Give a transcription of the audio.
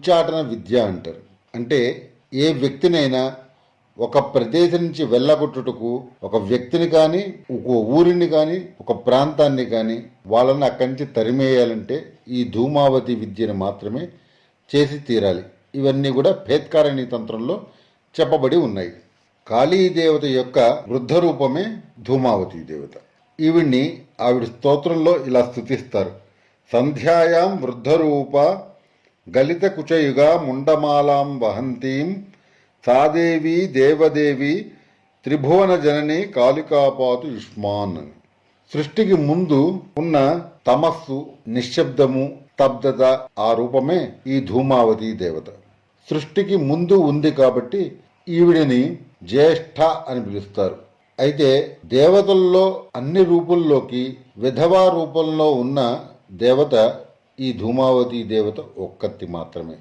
భిక్షాటన విద్య అంటారు. అంటే ఏ వ్యక్తినైనా ఒక ప్రదేశం నుంచి వెళ్ళగొట్టుటకు ఒక వ్యక్తిని కానీ, ఒక ఊరిని కానీ, ఒక ప్రాంతాన్ని కానీ వాళ్ళని అక్కడి నుంచి తరిమేయాలంటే ఈ ధూమావతి విద్యను మాత్రమే చేసి తీరాలి. ఇవన్నీ కూడా భేత్కారణి తంత్రంలో చెప్పబడి ఉన్నాయి. కాళీదేవత యొక్క వృద్ధ రూపమే ధూమావతి దేవత. ఈవిడ్ని ఆవిడ స్తోత్రంలో ఇలా స్తుతిస్తారు. సంధ్యాయాం వృద్ధరూప గలిత కుచయుగా ముండమాలాం వహంతీం సాదేవి దేవదేవి త్రిభువన జనని కాళికాపాతు యుష్మాన్. సృష్టికి ముందు ఉన్న తమస్సు, నిశ్శబ్దము, స్తబ్దత ఆ రూపమే ఈ ధూమావతి దేవత. సృష్టికి ముందు ఉంది కాబట్టి ఈవిడిని జ్యేష్ఠ అని పిలుస్తారు. అయితే దేవతల్లో అన్ని రూపుల్లోకి విధవా రూపంలో ఉన్న దేవత ఈ ధూమావతి దేవత ఒక్కతి మాత్రమే.